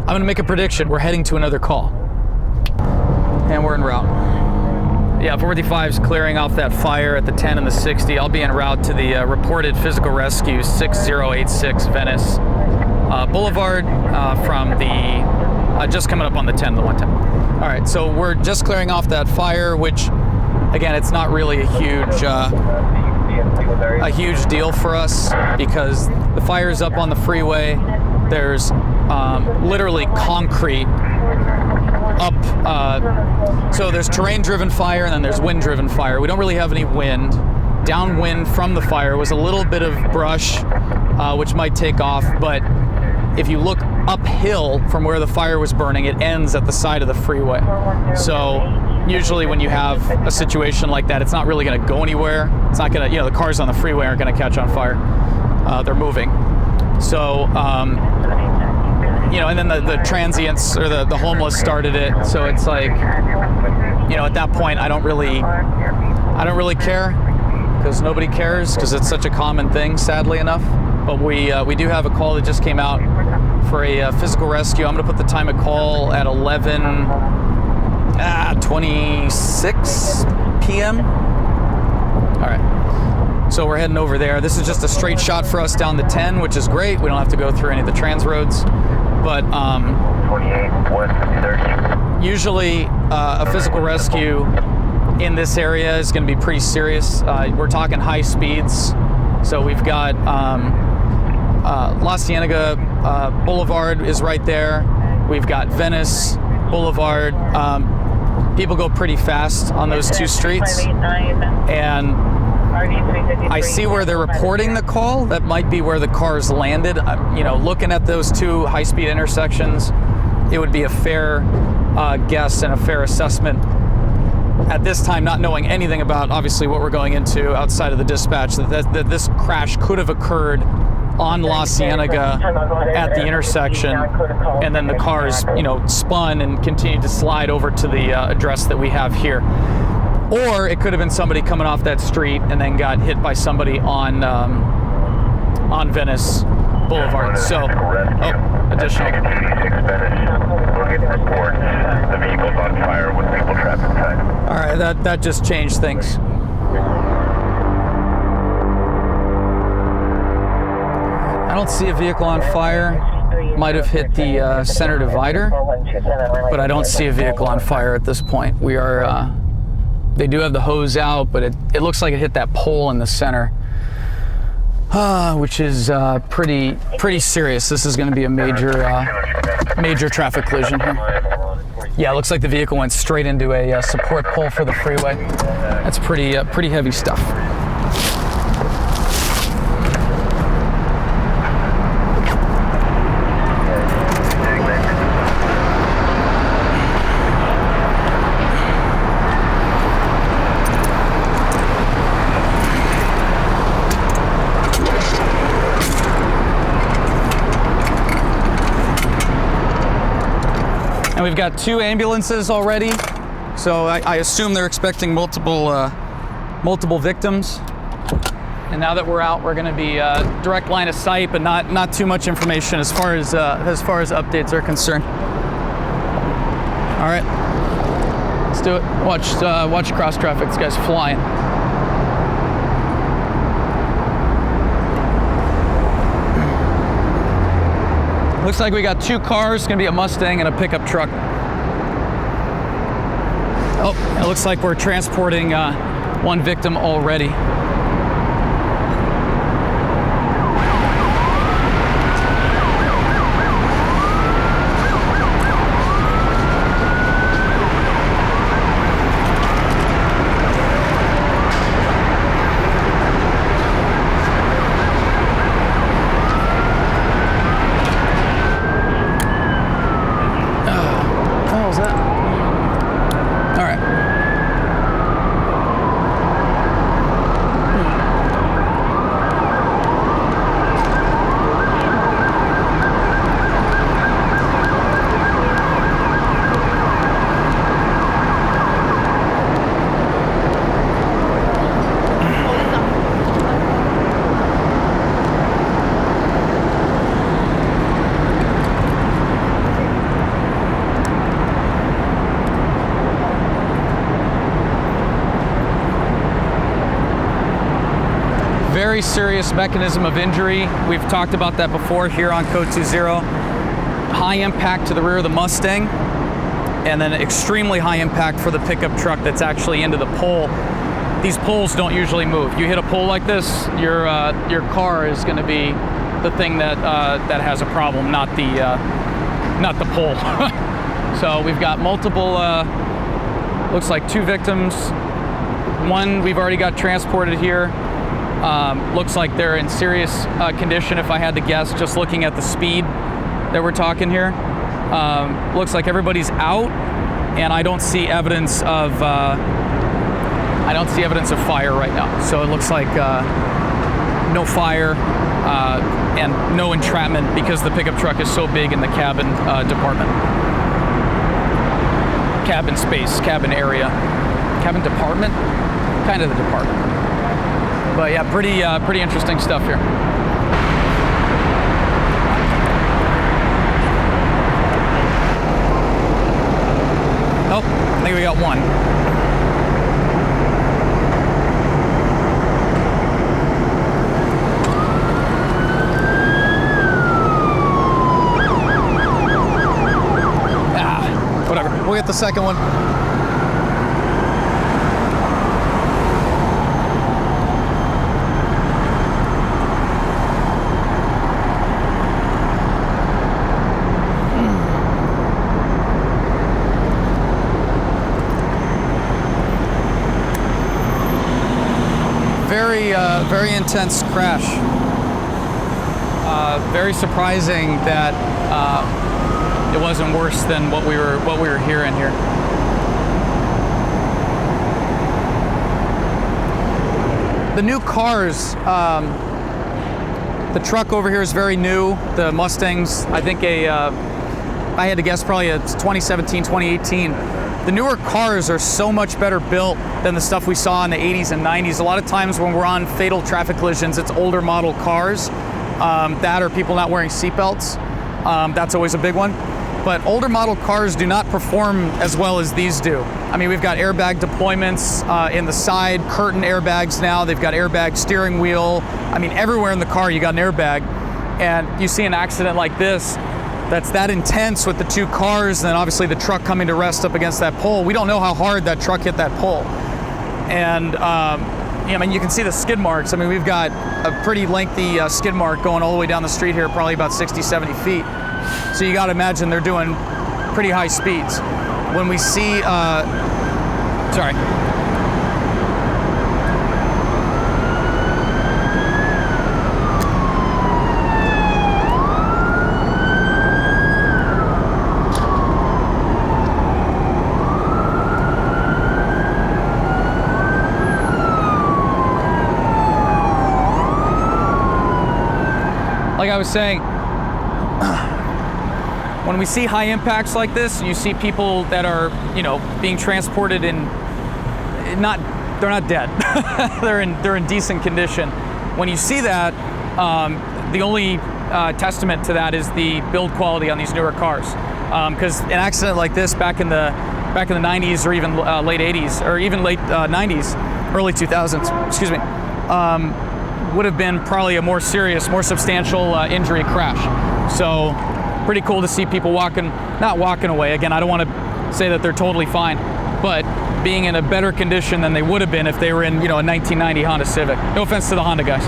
I'm gonna make a prediction. We're heading to another call. And we're en route. Yeah, 455's clearing off that fire at the 10 and the 60. I'll be en route to the reported physical rescue 6086 Venice Boulevard from the, just coming up on the 10 and the 110. All right, so we're just clearing off that fire, which, again, it's not really a huge deal for us because the fire's up on the freeway. There's literally concrete up, so there's terrain-driven fire and then there's wind-driven fire. We don't really have any wind. Downwind from the fire was a little bit of brush, which might take off, but if you look uphill from where the fire was burning, it ends at the side of the freeway. So usually when you have a situation like that, it's not really going to go anywhere. It's not going to, the cars on the freeway aren't going to catch on fire. They're moving. So, and then the transients or the homeless started it. So it's like, at that point, I don't really care because nobody cares because it's such a common thing, sadly enough. But we do have a call that just came out for a physical rescue. I'm going to put the time of call at 11:26 p.m. All right. So we're heading over there. This is just a straight shot for us down the 10, which is great. We don't have to go through any of the trans roads. But 28 West 30. Usually a physical rescue in this area is going to be pretty serious. We're talking high speeds. So we've got La Cienega Boulevard is right there. We've got Venice Boulevard. People go pretty fast on those two streets. And I see where they're reporting the call. That might be where the cars landed. Looking at those two high-speed intersections, it would be a fair guess and a fair assessment at this time, not knowing anything about obviously what we're going into outside of the dispatch, that this crash could have occurred on La Cienega at the intersection, and then the cars, spun and continued to slide over to the address that we have here. Or it could have been somebody coming off that street and then got hit by somebody on Venice Boulevard. So, additional. We're getting reports. The vehicle's on fire with people trapped inside. All right, that just changed things. I don't see a vehicle on fire. Might have hit the center divider, but I don't see a vehicle on fire at this point. We are. They do have the hose out, but it looks like it hit that pole in the center, which is pretty serious. This is going to be a major traffic collision here. Yeah, it looks like the vehicle went straight into a support pole for the freeway. That's pretty heavy stuff. And we've got 2 ambulances already, so I assume they're expecting multiple victims. And now that we're out, we're going to be direct line of sight, but not too much information as far as updates are concerned. All right, let's do it. Watch cross traffic. This guy's flying. Looks like we got 2 cars. It's gonna be a Mustang and a pickup truck. Oh, it looks like we're transporting 1 victim already. very serious mechanism of injury. We've talked about that before here on Code 2.0. High impact to the rear of the Mustang, and then extremely high impact for the pickup truck that's actually into the pole. These poles don't usually move. You hit a pole like this, your car is going to be the thing that has a problem, not the pole. So we've got multiple, looks like 2 victims. One we've already got transported here. Looks like they're in serious condition, if I had to guess, just looking at the speed that we're talking here. Looks like everybody's out, and I don't see evidence of fire right now. So it looks like no fire and no entrapment because the pickup truck is so big in the cabin department. Cabin space, cabin area. Cabin department? Kind of the department. But yeah, pretty interesting stuff here. Oh, I think we got one. Whatever, we'll get the second one. Very intense crash. Very surprising that it wasn't worse than what we were hearing here. The new cars, the truck over here is very new. The Mustangs, I think I had to guess probably it's 2017, 2018. The newer cars are so much better built than the stuff we saw in the 80s and 90s. A lot of times when we're on fatal traffic collisions, it's older model cars. That or people not wearing seatbelts. That's always a big one. But older model cars do not perform as well as these do. I mean, we've got airbag deployments in the side, curtain airbags now. They've got airbag steering wheel. I mean, everywhere in the car you got an airbag. And you see an accident like this, that's that intense with the 2 cars, and then obviously the truck coming to rest up against that pole. We don't know how hard that truck hit that pole. And I mean, you can see the skid marks. I mean, we've got a pretty lengthy skid mark going all the way down the street here, probably about 60, 70 feet. So you got to imagine they're doing pretty high speeds. When we see, sorry. Like I was saying, when we see high impacts like this, you see people that are, being transported in, they're not dead. they're in decent condition. When you see that, the only testament to that is the build quality on these newer cars. Because an accident like this back in the 90s or even late 80s or even late 90s, early 2000s, excuse me, would have been probably a more serious, more substantial injury crash. So pretty cool to see people not walking away. Again, I don't want to say that they're totally fine, but being in a better condition than they would have been if they were in, a 1990 Honda Civic. No offense to the Honda guys.